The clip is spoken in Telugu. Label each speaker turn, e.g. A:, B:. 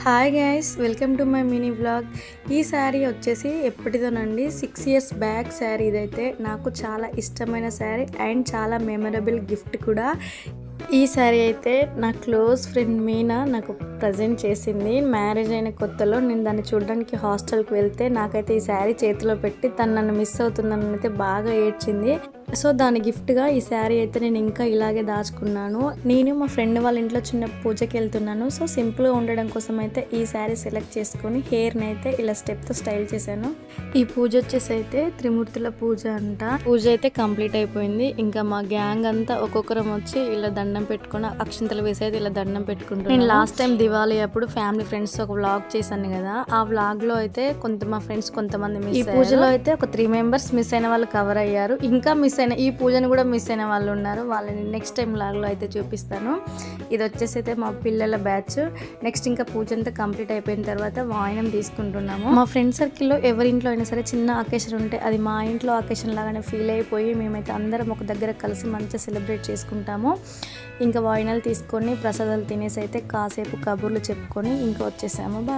A: Hi guys, welcome to my mini vlog. ఈ శారీ వచ్చేసి ఎప్పటిదోనండి, 6 years బ్యాక్ శారీ. ఇదైతే నాకు చాలా ఇష్టమైన శారీ అండ్ చాలా మెమరబుల్ గిఫ్ట్ కూడా. ఈ శారీ అయితే నా క్లోజ్ ఫ్రెండ్ మీనా నాకు ప్రజెంట్ చేసింది. మ్యారేజ్ అయిన కొత్తలో నేను దాన్ని చూడడానికి హాస్టల్కి వెళ్తే నాకైతే ఈ శారీ చేతిలో పెట్టి తను నన్ను మిస్ అవుతుందని అయితే బాగా ఏడ్చింది. సో దాని గిఫ్ట్గా ఈ శారీ అయితే నేను ఇంకా ఇలాగే దాచుకున్నాను. నేను మా ఫ్రెండ్ వాళ్ళ ఇంట్లో చిన్న పూజకి వెళ్తున్నాను. సో సింపుల్గా ఉండడం కోసం అయితే ఈ శారీ సెలెక్ట్ చేసుకొని హెయిర్ని అయితే ఇలా స్టెప్తో స్టైల్ చేశాను. ఈ పూజ వచ్చేసి అయితే త్రిమూర్తుల పూజ అంట. పూజ అయితే కంప్లీట్ అయిపోయింది. ఇంకా మా గ్యాంగ్ అంతా ఒక్కొక్కరం వచ్చి ఇలా దండం పెట్టుకుని అక్షింతలు వేసి అయితే ఇలా దండం పెట్టుకుంటాను. నేను లాస్ట్ టైం దివాళీ అప్పుడు ఫ్యామిలీ ఫ్రెండ్స్ ఒక వ్లాగ్ చేశాను కదా, ఆ వ్లాగ్ లో అయితే మా ఫ్రెండ్స్ కొంతమంది మిస్ అయ్యారు. ఈ పూజలో అయితే ఒక 3 members మిస్ అయిన వాళ్ళు కవర్ అయ్యారు. ఇంకా మిస్ అయిన ఈ పూజను కూడా మిస్ అయిన వాళ్ళు ఉన్నారు. వాళ్ళని నెక్స్ట్ టైం వ్లాగ్ లో అయితే చూపిస్తాను. ఇది వచ్చేసి అయితే మా పిల్లల బ్యాచ్. నెక్స్ట్ ఇంకా పూజ అంతా కంప్లీట్ అయిపోయిన తర్వాత వాయినం తీసుకుంటున్నాము. మా ఫ్రెండ్ సర్కిల్లో ఎవరి ఇంట్లో అయినా సరే చిన్న అకేషన్ ఉంటే అది మా ఇంట్లో అకేషన్ లాగానే ఫీల్ అయిపోయి మేమైతే అందరం ఒక దగ్గర కలిసి మంచిగా సెలబ్రేట్ చేసుకుంటాము. ఇంకా వాయినాలు తీసుకొని ప్రసాదాలు తినేసి అయితే కాసేపు కబుర్లు చెప్పుకొని ఇంకా వచ్చేసాము. బాయ్.